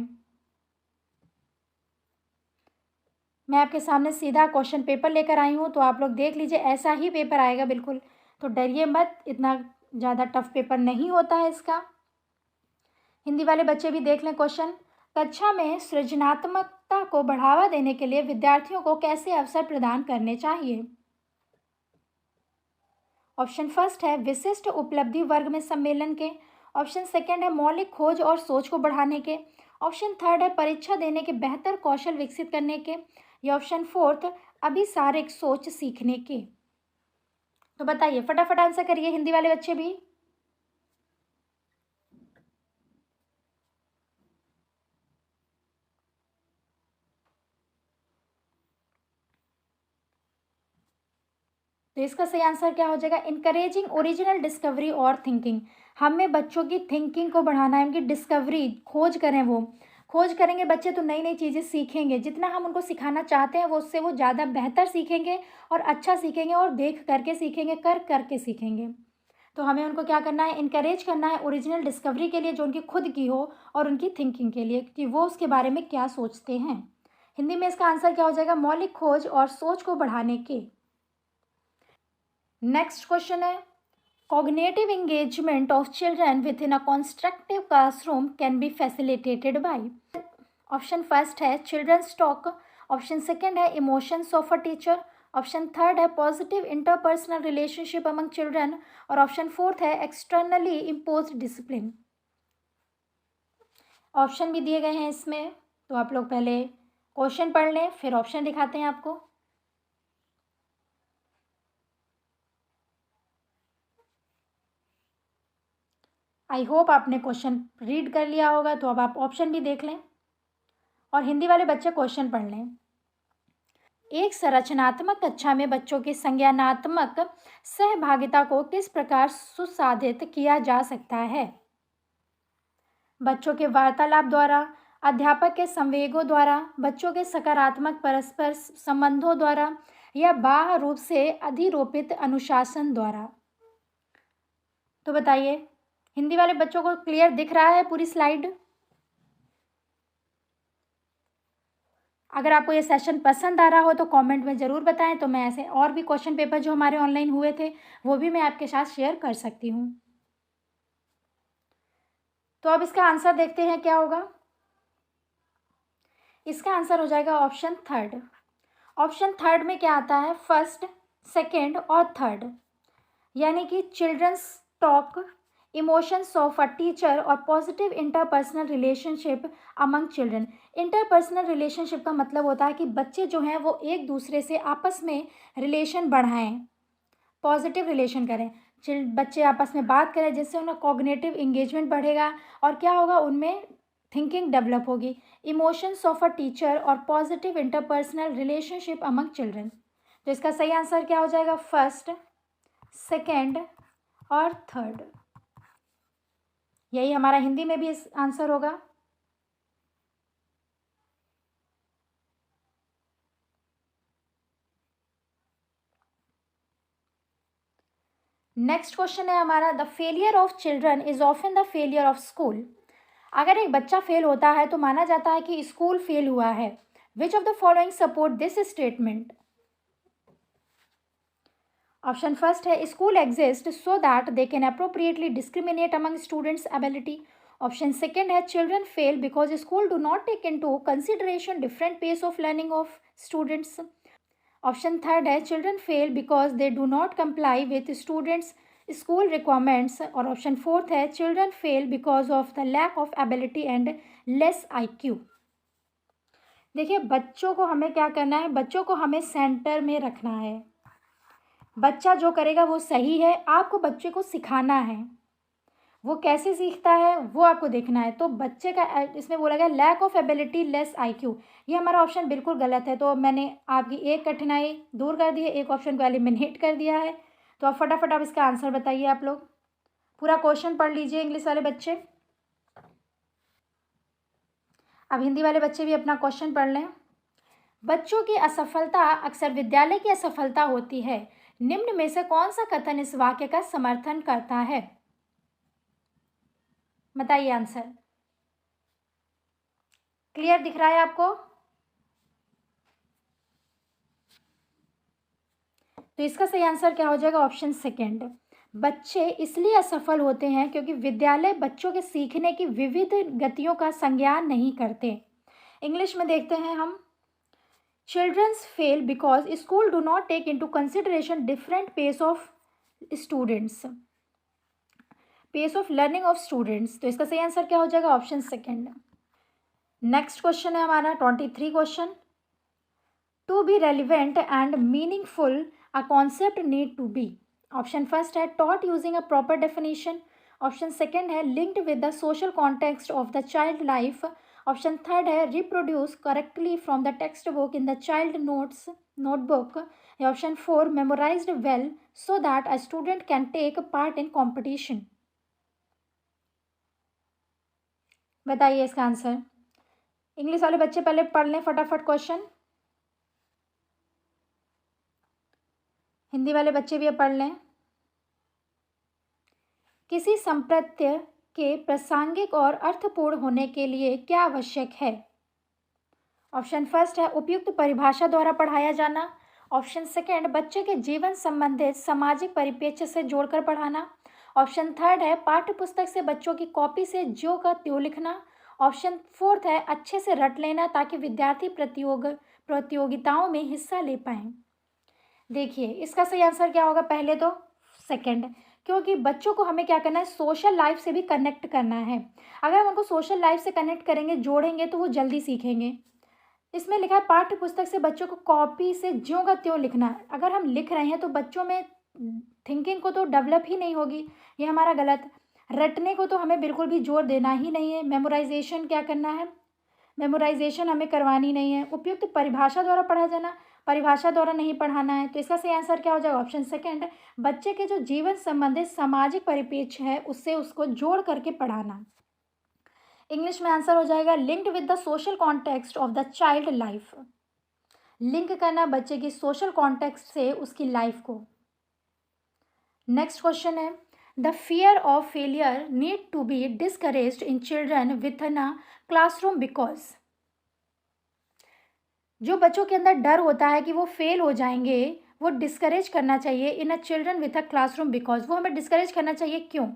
मैं आपके सामने सीधा क्वेश्चन पेपर लेकर आई हूँ, तो आप लोग देख लीजिए, ऐसा ही पेपर आएगा बिल्कुल। तो डरिए मत, इतना ज़्यादा टफ पेपर नहीं होता है इसका। हिंदी वाले बच्चे भी देख लें क्वेश्चन। कक्षा में सृजनात्मकता को बढ़ावा देने के लिए विद्यार्थियों को कैसे अवसर प्रदान करने चाहिए? ऑप्शन फर्स्ट है विशिष्ट उपलब्धि वर्ग में सम्मेलन के। ऑप्शन सेकेंड है मौलिक खोज और सोच को बढ़ाने के। ऑप्शन थर्ड है परीक्षा देने के बेहतर कौशल विकसित करने के। या ऑप्शन फोर्थ अभिसारिक सोच सीखने के। तो बताइए, फटाफट आंसर करिए हिंदी वाले बच्चे भी। तो इसका सही आंसर क्या हो जाएगा? इनकरेजिंग ओरिजिनल डिस्कवरी और थिंकिंग। हमें बच्चों की थिंकिंग को बढ़ाना है, उनकी डिस्कवरी, खोज करें। वो खोज करेंगे बच्चे तो नई नई चीज़ें सीखेंगे। जितना हम उनको सिखाना चाहते हैं वो उससे वो ज़्यादा बेहतर सीखेंगे और अच्छा सीखेंगे और देख करके सीखेंगे, कर करके सीखेंगे। तो हमें उनको क्या करना है? इनकरेज करना है ओरिजिनल डिस्कवरी के लिए जो उनकी खुद की हो, और उनकी थिंकिंग के लिए कि वो उसके बारे में क्या सोचते हैं। हिंदी में इसका आंसर क्या हो जाएगा? मौलिक खोज और सोच को बढ़ाने के। नेक्स्ट क्वेश्चन है cognitive engagement of children within a constructive classroom can be facilitated by। Option first है चिल्ड्रंस टॉक। ऑप्शन सेकेंड है emotions of a teacher. Option third है positive interpersonal relationship among children. और option fourth है externally imposed discipline. Option भी दिए गए हैं इसमें, तो आप लोग पहले क्वेश्चन पढ़ लें फिर ऑप्शन दिखाते हैं आपको। आई होप आपने क्वेश्चन रीड कर लिया होगा, तो अब आप ऑप्शन भी देख लें और हिंदी वाले बच्चे क्वेश्चन पढ़ लें। एक संरचनात्मक कक्षा में बच्चों की संज्ञानात्मक सहभागिता को किस प्रकार सुसाधित किया जा सकता है? बच्चों के वार्तालाप द्वारा, अध्यापक के संवेगों द्वारा, बच्चों के सकारात्मक परस्पर संबंधों द्वारा, या बाह्य रूप से अधिरोपित अनुशासन द्वारा। तो बताइए, हिंदी वाले बच्चों को क्लियर दिख रहा है पूरी स्लाइड? अगर आपको ये सेशन पसंद आ रहा हो तो कमेंट में ज़रूर बताएं, तो मैं ऐसे और भी क्वेश्चन पेपर जो हमारे ऑनलाइन हुए थे वो भी मैं आपके साथ शेयर कर सकती हूँ। तो अब इसका आंसर देखते हैं क्या होगा। इसका आंसर हो जाएगा ऑप्शन थर्ड। ऑप्शन थर्ड में क्या आता है? फर्स्ट, सेकेंड और थर्ड, यानी कि children's talk, emotions of a teacher और positive interpersonal relationship among children. Interpersonal relationship का मतलब होता है कि बच्चे जो हैं वो एक दूसरे से आपस में रिलेशन बढ़ाएं, पॉजिटिव रिलेशन करें, बच्चे आपस में बात करें जिससे उनका कॉग्निटिव इंगेजमेंट बढ़ेगा और क्या होगा, उनमें थिंकिंग डेवलप होगी। इमोशंस ऑफ अ टीचर और positive interpersonal relationship among children. तो इसका सही आंसर क्या हो जाएगा, फर्स्ट, सेकेंड और थर्ड। यही हमारा हिंदी में भी इस आंसर होगा। नेक्स्ट क्वेश्चन है हमारा, the failure of children is often the failure of school. अगर एक बच्चा फेल होता है तो माना जाता है कि स्कूल फेल हुआ है। Which of the following support this statement. Option first है, school exist so that they can appropriately discriminate among students ability. Option second है, children fail because school do not take into consideration different pace of learning of students. Option third है, children fail because they do not comply with students school requirements. और option fourth है, children fail because of the lack of ability and less IQ। देखिए, बच्चों को हमें क्या करना है, बच्चों को हमें सेंटर में रखना है। बच्चा जो करेगा वो सही है, आपको बच्चे को सिखाना है। वो कैसे सीखता है वो आपको देखना है। तो बच्चे का इसमें बोला गया lack of ability less IQ, ये हमारा ऑप्शन बिल्कुल गलत है। तो मैंने आपकी एक कठिनाई दूर कर दी है, एक ऑप्शन को एलिमिनेट कर दिया है। तो अब फटाफट आप इसका आंसर बताइए। आप लोग पूरा क्वेश्चन पढ़ लीजिए इंग्लिश वाले बच्चे। अब हिंदी वाले बच्चे भी अपना क्वेश्चन पढ़ लें। बच्चों की असफलता अक्सर विद्यालय की असफलता होती है। निम्न में से कौन सा कथन इस वाक्य का समर्थन करता है, बताइए आंसर। क्लियर दिख रहा है आपको? तो इसका सही आंसर क्या हो जाएगा, ऑप्शन सेकेंड। बच्चे इसलिए असफल होते हैं क्योंकि विद्यालय बच्चों के सीखने की विविध गतियों का संज्ञान नहीं करते। इंग्लिश में देखते हैं हम, childrens fail because school do not take into consideration different pace of students, pace of learning of students. तो इसका सही आंसर क्या हो जाएगा, ऑप्शन सेकेंड। नेक्स्ट क्वेश्चन है हमारा 23 question. To be relevant and meaningful a concept need to be. Option first है, taught using a proper definition. Option second है, linked with the social context of the child life. Option third है, reproduce correctly from the textbook in the child notebook. Option four, memorised well so that a student can take part in competition. बताइए इसका answer. English वाले बच्चे पहले पढ़ लें फटाफट question, Hindi वाले बच्चे भी अब पढ़ लें। किसी संप्रत्य के प्रासंगिक और अर्थपूर्ण होने के लिए क्या आवश्यक है। ऑप्शन फर्स्ट है, उपयुक्त परिभाषा द्वारा पढ़ाया जाना। ऑप्शन सेकेंड, बच्चे के जीवन संबंधित सामाजिक परिप्रेक्ष्य से जोड़कर पढ़ाना। ऑप्शन थर्ड है, पाठ्य पुस्तक से बच्चों की कॉपी से ज्यों का त्यों लिखना। ऑप्शन फोर्थ है, अच्छे से रट लेना ताकि विद्यार्थी प्रतियोगिताओं में हिस्सा ले पाएं। देखिए इसका सही आंसर क्या होगा, पहले तो सेकंड, क्योंकि बच्चों को हमें क्या करना है, सोशल लाइफ से भी कनेक्ट करना है। अगर हम उनको सोशल लाइफ से कनेक्ट करेंगे, जोड़ेंगे, तो वो जल्दी सीखेंगे। इसमें लिखा है पाठ्य पुस्तक से बच्चों को कॉपी से ज्यों का त्यों लिखना। अगर हम लिख रहे हैं तो बच्चों में थिंकिंग को तो डेवलप ही नहीं होगी, ये हमारा गलत। रटने को तो हमें बिल्कुल भी जोर देना ही नहीं है। मेमोराइजेशन क्या करना है, मेमोराइजेशन हमें करवानी नहीं है। उपयुक्त परिभाषा द्वारा पढ़ा जाना, परिभाषा द्वारा नहीं पढ़ाना है। तो इसका सही आंसर क्या हो जाएगा, ऑप्शन सेकेंड, बच्चे के जो जीवन संबंधित सामाजिक परिप्रेक्ष्य है उससे उसको जोड़ करके पढ़ाना। इंग्लिश में आंसर हो जाएगा, linked with the social context of the child life. Link करना बच्चे की सोशल कॉन्टेक्स्ट से उसकी लाइफ को। नेक्स्ट क्वेश्चन है, the fear of failure need to be discouraged in children within a classroom because. जो बच्चों के अंदर डर होता है कि वो फेल हो जाएंगे, वो डिस्करेज करना चाहिए in a children with a classroom because. वो हमें डिस्करेज करना चाहिए, क्यों।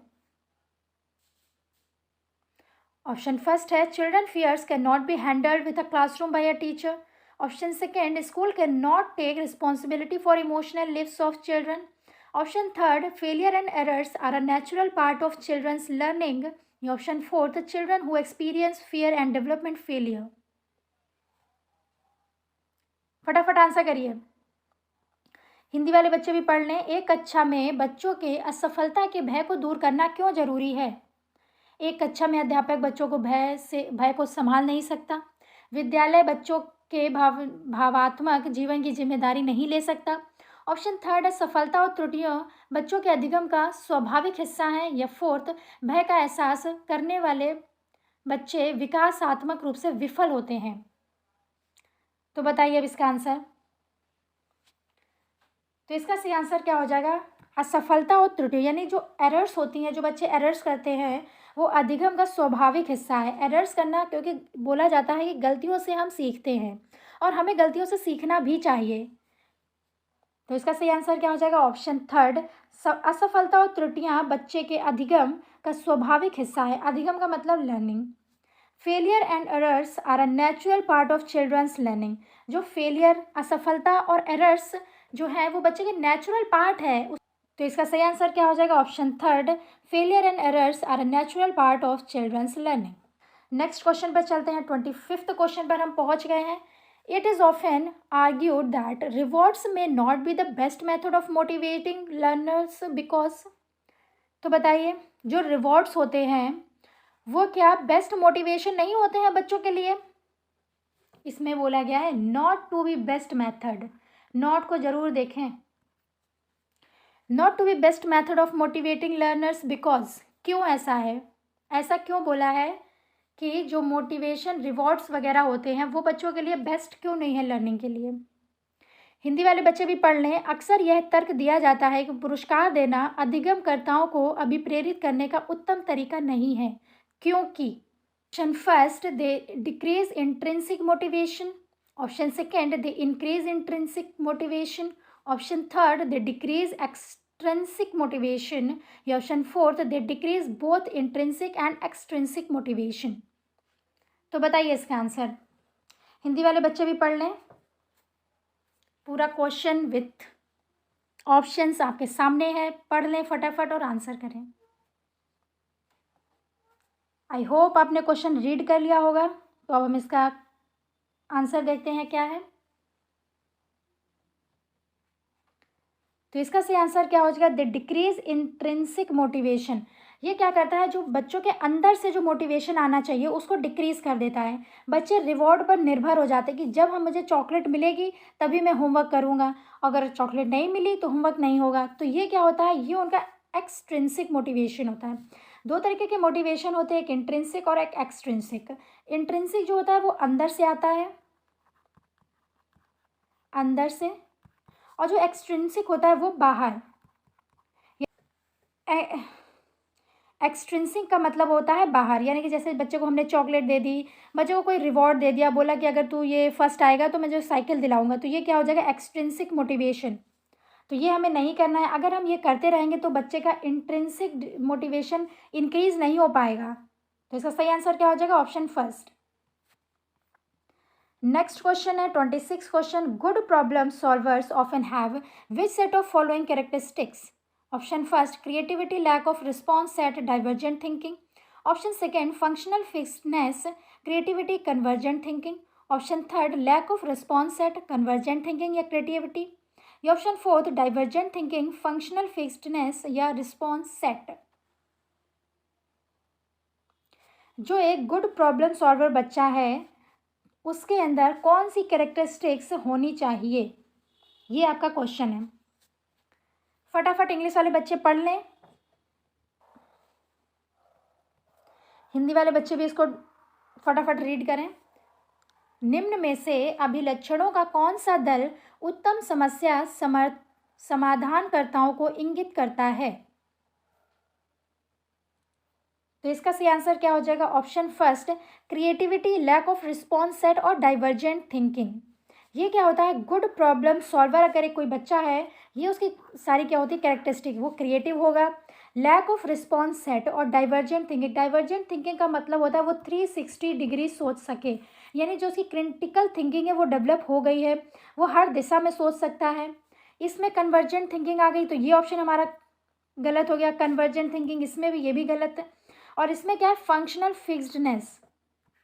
ऑप्शन फर्स्ट है, children fears can not be handled with a classroom by a teacher. Option second, school can not take responsibility for emotional lives of children. Option third, failure and errors are a natural part of children's learning. Option fourth, children who experience fear and development failure. फटाफट answer करिए। हिंदी वाले बच्चे भी पढ़ लें। एक कक्षा में बच्चों के असफलता के भय को दूर करना क्यों जरूरी है? एक कक्षा में अध्यापक बच्चों को भय को संभाल नहीं सकता। विद्यालय बच्चों के भावात्मक जीवन की जिम्मेदारी नहीं ले सकता। ऑप्शन थर्ड है, सफलता और त्रुटियां बच्चों के अधिगम का स्वाभाविक हिस्सा है। या फोर्थ, भय का एहसास करने वाले बच्चे विकासात्मक रूप से विफल होते हैं। तो बताइए अब इसका आंसर। तो इसका सही आंसर क्या हो जाएगा? असफलता और त्रुटि, यानी जो एरर्स होती हैं, जो बच्चे एरर्स करते हैं, वो अधिगम का स्वाभाविक हिस्सा है। एरर्स करना, क्योंकि बोला जाता है कि गलतियों से हम सीखते हैं और हमें गलतियों से सीखना भी चाहिए। तो इसका सही आंसर क्या हो जाएगा? ऑप्शन थर्ड, असफलता और त्रुटियां बच्चे के अधिगम का स्वाभाविक हिस्सा है। अधिगम का मतलब learning. Failure and errors are a natural part of children's learning. जो फेलियर, असफलता और एरर्स जो है वो बच्चे के नेचुरल पार्ट है। तो इसका सही आंसर क्या हो जाएगा? Option third, failure and errors are a natural part of children's learning. Next question पर चलते हैं। 25th क्वेश्चन पर हम पहुंच गए हैं। It is often argued that rewards may not be the best method of motivating learners because. तो बताइए, जो रिवॉर्ड्स होते हैं वो क्या बेस्ट मोटिवेशन नहीं होते हैं बच्चों के लिए? इसमें बोला गया है not to be best method. Not को जरूर देखें। Not to be best method of motivating learners because, क्यों ऐसा है? ऐसा क्यों बोला है कि जो मोटिवेशन रिवॉर्ड्स वगैरह होते हैं वो बच्चों के लिए बेस्ट क्यों नहीं है लर्निंग के लिए? हिंदी वाले बच्चे भी पढ़ लें। अक्सर यह तर्क दिया जाता है कि पुरस्कार देना अधिगमकर्ताओं को अभिप्रेरित करने का उत्तम तरीका नहीं है, क्योंकि option first, they decrease intrinsic motivation. Option second, they increase intrinsic motivation. Option third, they decrease extrinsic motivation. या option fourth, they decrease both intrinsic and extrinsic motivation. तो बताइए इसका आंसर। हिंदी वाले बच्चे भी पढ़ लें। पूरा क्वेश्चन विथ ऑप्शंस आपके सामने है, पढ़ लें फटाफट और आंसर करें। आई होप आपने क्वेश्चन रीड कर लिया होगा। तो अब हम इसका आंसर देखते हैं क्या है। तो इसका सही आंसर क्या हो जाएगा? The decrease intrinsic motivation. ये क्या करता है? जो बच्चों के अंदर से जो मोटिवेशन आना चाहिए उसको डिक्रीज कर देता है। बच्चे रिवॉर्ड पर निर्भर हो जाते हैं कि जब हम मुझे चॉकलेट मिलेगी तभी मैं होमवर्क करूँगा, अगर चॉकलेट नहीं मिली तो होमवर्क नहीं होगा। तो ये क्या होता है? ये उनका एक्सट्रिंसिक मोटिवेशन होता है। दो तरीके के मोटिवेशन होते हैं, एक इंट्रिंसिक और एक एक्सट्रिंसिक। इंट्रिंसिक जो होता है वो अंदर से आता है, अंदर से, और जो एक्सट्रिंसिक होता है वो बाहर। एक्सट्रिंसिक का मतलब होता है बाहर, यानी कि जैसे बच्चे को हमने चॉकलेट दे दी, बच्चे को कोई रिवॉर्ड दे दिया, बोला कि अगर तू ये फर्स्ट आएगा तो मैं जो साइकिल दिलाऊंगा, तो ये क्या हो जाएगा? Extrinsic motivation. तो ये हमें नहीं करना है। अगर हम ये करते रहेंगे तो बच्चे का इंट्रिंसिक मोटिवेशन इंक्रीज नहीं हो पाएगा। तो इसका सही आंसर क्या हो जाएगा? Option first. नेक्स्ट क्वेश्चन है 26 question. Good problem solvers often have which set of following characteristics? Option first, creativity, lack of response set, divergent thinking. Option second, functional fixedness, creativity, convergent thinking. Option third, lack of response set, convergent thinking या creativity. या option fourth, divergent thinking, functional fixedness या response set. जो एक good problem solver बच्चा है उसके अंदर कौन सी कैरेक्टरिस्टिक्स होनी चाहिए, ये आपका क्वेश्चन है। फटाफट इंग्लिश वाले बच्चे पढ़ लें, हिंदी वाले बच्चे भी इसको फटाफट रीड करें। निम्न में से अभिलक्षणों का कौन सा दल उत्तम समस्या समाधानकर्ताओं को इंगित करता है? तो इसका सही आंसर क्या हो जाएगा? Option first, creativity, lack of response set और डाइवर्जेंट थिंकिंग। ये क्या होता है? गुड प्रॉब्लम सॉल्वर अगर एक कोई बच्चा है, ये उसकी सारी क्या होती है कैरेक्टरिस्टिक? वो क्रिएटिव होगा, लैक ऑफ रिस्पॉन्स सेट और डाइवर्जेंट थिंकिंग। डाइवर्जेंट थिंकिंग का मतलब होता है वो 360 डिग्री सोच सके, यानी जो उसकी क्रिटिकल थिंकिंग है वो डेवलप हो गई है, वो हर दिशा में सोच सकता है। इसमें कन्वर्जेंट थिंकिंग आ गई तो ये ऑप्शन हमारा गलत हो गया। कन्वर्जेंट थिंकिंग इसमें भी, ये भी गलत है। और इसमें क्या है, फंक्शनल फिक्स्डनेस,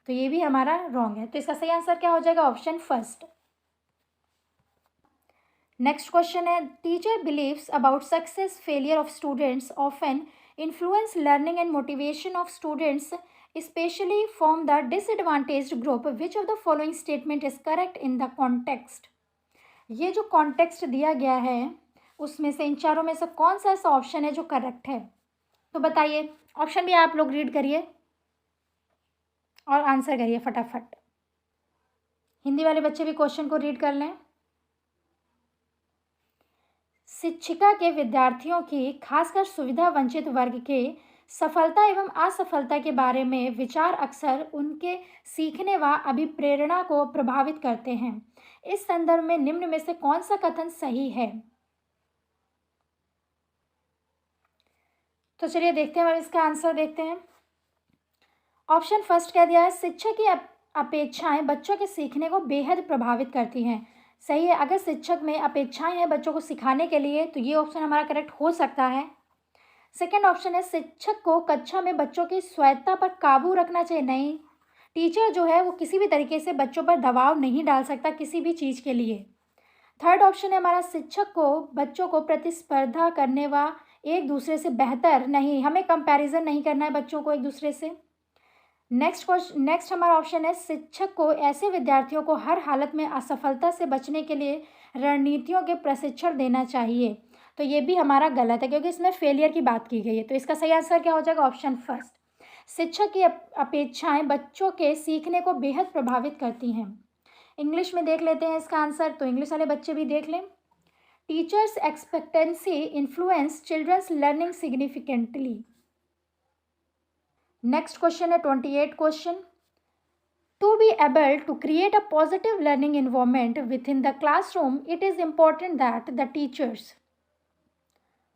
तो ये भी हमारा रॉन्ग है। तो इसका सही आंसर क्या हो जाएगा, ऑप्शन फर्स्ट। नेक्स्ट क्वेश्चन है, teacher believes about success failure of students often influence learning and motivation of students specially from the disadvantaged group, which of the following statement is correct in the context. ये जो context दिया गया है उसमें से इन चारों में से कौन सा ऐसा ऑप्शन है जो करेक्ट है, तो बताइए। ऑप्शन भी आप लोग रीड करिए और आंसर करिए फटाफट। हिंदी वाले बच्चे भी क्वेश्चन को रीड कर लें। शिक्षिका के विद्यार्थियों की, खासकर सुविधा वंचित वर्ग के सफलता एवं असफलता के बारे में विचार अक्सर उनके सीखने व अभिप्रेरणा को प्रभावित करते हैं। इस संदर्भ में निम्न में से कौन सा कथन सही है। तो चलिए देखते हैं, अब इसका आंसर देखते हैं। ऑप्शन फर्स्ट कह दिया है, शिक्षक की अपेक्षाएं बच्चों के सीखने को बेहद प्रभावित करती हैं। सही है, अगर शिक्षक में अपेक्षाएं हैं बच्चों को सिखाने के लिए तो ये ऑप्शन हमारा करेक्ट हो सकता है। सेकेंड ऑप्शन है, शिक्षक को कक्षा में बच्चों की स्वायत्ता पर काबू रखना चाहिए। नहीं, टीचर जो है वो किसी भी तरीके से बच्चों पर दबाव नहीं डाल सकता किसी भी चीज़ के लिए। थर्ड ऑप्शन है हमारा, शिक्षक को बच्चों को प्रतिस्पर्धा करने व एक दूसरे से बेहतर नहीं, हमें कंपैरिजन नहीं करना है बच्चों को एक दूसरे से। नेक्स्ट हमारा ऑप्शन है, शिक्षक को ऐसे विद्यार्थियों को हर हालत में असफलता से बचने के लिए रणनीतियों के प्रशिक्षण देना चाहिए। तो ये भी हमारा गलत है क्योंकि इसमें फेलियर की बात की गई है। तो इसका सही आंसर क्या हो जाएगा, ऑप्शन फर्स्ट। शिक्षक की अपेक्षाएं बच्चों के सीखने को बेहद प्रभावित करती हैं। इंग्लिश में देख लेते हैं इसका आंसर, तो इंग्लिश वाले बच्चे भी देख लें। Teachers expectancy influence children's learning significantly. Next question है 28 question, to be able to create a positive learning environment within the classroom it is important that the teachers.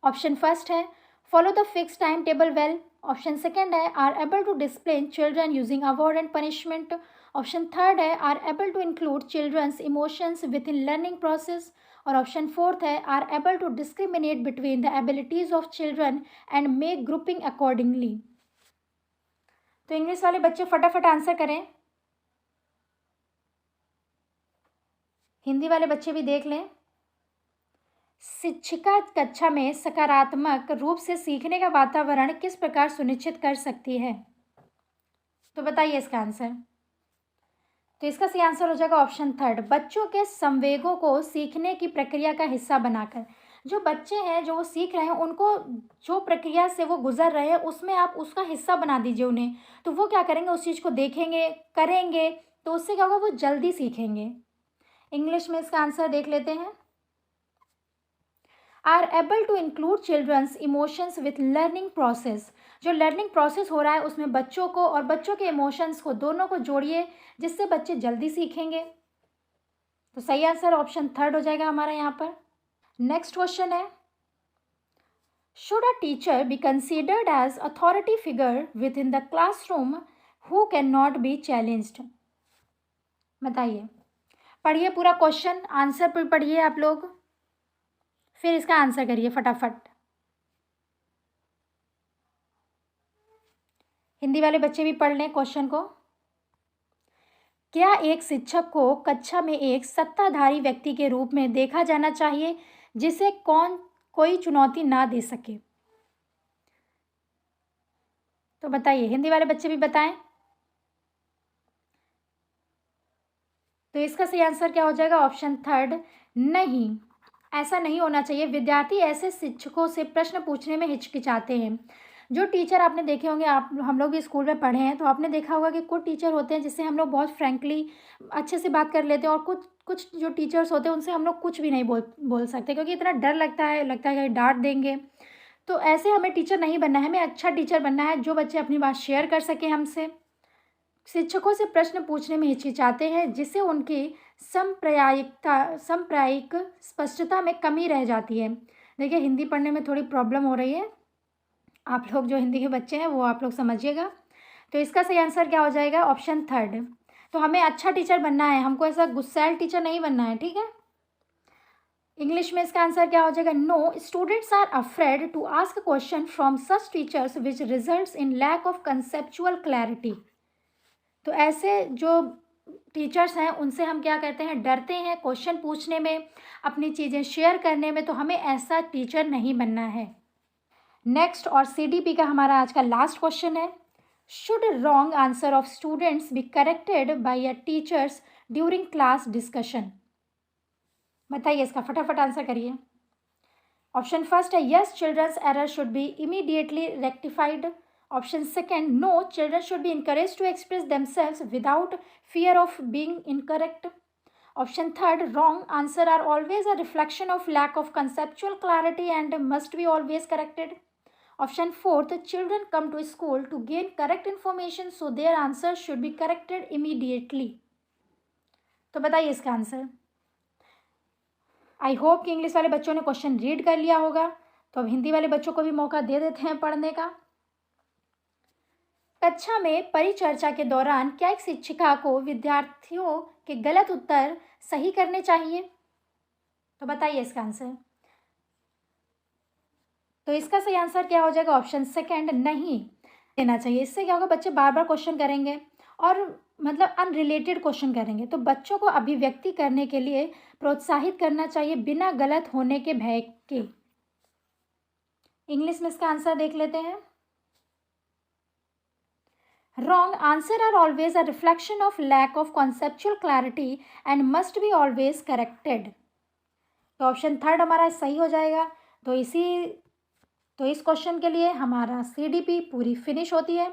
Option first है, follow the fix timetable well. Option second है, are able to discipline children using award and punishment. Option third है, are able to include children's emotions within learning process. और option fourth है, are able to discriminate between the abilities of children and make grouping accordingly. तो English वाले बच्चे फटाफट answer करें, हिंदी वाले बच्चे भी देख लें। शिक्षिका कक्षा में सकारात्मक रूप से सीखने का वातावरण किस प्रकार सुनिश्चित कर सकती है, तो बताइए इसका आंसर। तो इसका सही आंसर हो जाएगा ऑप्शन थर्ड, बच्चों के संवेगों को सीखने की प्रक्रिया का हिस्सा बनाकर। जो बच्चे हैं जो वो सीख रहे हैं उनको जो प्रक्रिया से वो गुजर रहे हैं उसमें आप उसका हिस्सा बना दीजिए उन्हें, तो वो क्या करेंगे, उस चीज़ को देखेंगे, करेंगे, तो उससे क्या होगा, वो जल्दी सीखेंगे। इंग्लिश में इसका आंसर देख लेते हैं, are able to include children's emotions with learning process. जो लर्निंग प्रोसेस हो रहा है उसमें बच्चों को और बच्चों के इमोशंस को दोनों को जोड़िए जिससे बच्चे जल्दी सीखेंगे। तो सही आंसर ऑप्शन थर्ड हो जाएगा हमारा यहाँ पर। नेक्स्ट क्वेश्चन है, should a teacher be considered as authority figure within the classroom who can not be challenged. बताइए, पढ़िए पूरा क्वेश्चन, आंसर पर पढ़िए आप लोग, फिर इसका आंसर करिए फटाफट। हिंदी वाले बच्चे भी पढ़ लें क्वेश्चन को। क्या एक शिक्षक को कक्षा में एक सत्ताधारी व्यक्ति के रूप में देखा जाना चाहिए जिसे कोई चुनौती ना दे सके, तो बताइए, हिंदी वाले बच्चे भी बताएं। तो इसका सही आंसर क्या हो जाएगा, ऑप्शन थर्ड, नहीं, ऐसा नहीं होना चाहिए। विद्यार्थी ऐसे शिक्षकों से प्रश्न पूछने में हिचकिचाते हैं। जो टीचर आपने देखे होंगे, आप हम लोग भी स्कूल में पढ़े हैं, तो आपने देखा होगा कि कुछ टीचर होते हैं जिससे हम लोग बहुत फ्रैंकली अच्छे से बात कर लेते हैं, और कुछ कुछ जो टीचर्स होते हैं उनसे हम लोग कुछ भी नहीं बोल सकते क्योंकि इतना डर लगता है कि डांट देंगे। तो ऐसे हमें टीचर नहीं बनना है, हमें अच्छा टीचर बनना है जो बच्चे अपनी बात शेयर कर सकें हमसे। शिक्षकों से प्रश्न पूछने में हिचकिचाते हैं जिससे उनकी सांप्रदायिक स्पष्टता में कमी रह जाती है। देखिए, हिंदी पढ़ने में थोड़ी प्रॉब्लम हो रही है, आप लोग जो हिंदी के बच्चे हैं वो आप लोग समझिएगा। तो इसका सही आंसर क्या हो जाएगा, ऑप्शन थर्ड। तो हमें अच्छा टीचर बनना है, हमको ऐसा गुस्सैल टीचर नहीं बनना है, ठीक है। इंग्लिश में इसका आंसर क्या हो जाएगा? No, students are afraid to ask question from such teachers which results in lack of conceptual clarity. तो ऐसे जो टीचर्स हैं उनसे हम क्या कहते हैं? डरते हैं क्वेश्चन पूछने में, अपनी चीज़ें शेयर करने में। तो हमें ऐसा टीचर नहीं बनना है। नेक्स्ट और CDP का हमारा आज का लास्ट क्वेश्चन है, should wrong answer of students be corrected by a teachers during class discussion? बताइए, इसका फटाफट आंसर करिए। ऑप्शन फर्स्ट है yes, childrens error should be immediately rectified. Option second, no, children should be encourage to express themselves without fear of being incorrect. Option third, wrong answer are always a reflection of lack of conceptual clarity and must be always corrected. Option fourth, children come to school to gain correct information, so their answer should be corrected immediately. तो बताइए इसका answer. I hope कि English वाले बच्चों ने question read कर लिया होगा। तो अब हिंदी वाले बच्चों को भी मौका दे देते हैं पढ़ने का। कक्षा में परिचर्चा के दौरान क्या एक शिक्षिका को विद्यार्थियों के गलत उत्तर सही करने चाहिए? तो बताइए इसका आंसर। तो इसका सही आंसर क्या हो जाएगा? ऑप्शन सेकंड, नहीं देना चाहिए। इससे क्या होगा? बच्चे बार बार क्वेश्चन करेंगे और मतलब अनरिलेटेड क्वेश्चन करेंगे। तो बच्चों को अभिव्यक्ति करने के लिए प्रोत्साहित करना चाहिए बिना गलत होने के भय के। इंग्लिश में इसका आंसर देख लेते हैं। Wrong answer are always a reflection of lack of conceptual clarity and must be always corrected. तो ऑप्शन थर्ड हमारा सही हो जाएगा। तो इस क्वेश्चन के लिए हमारा CDP पूरी फिनिश होती है।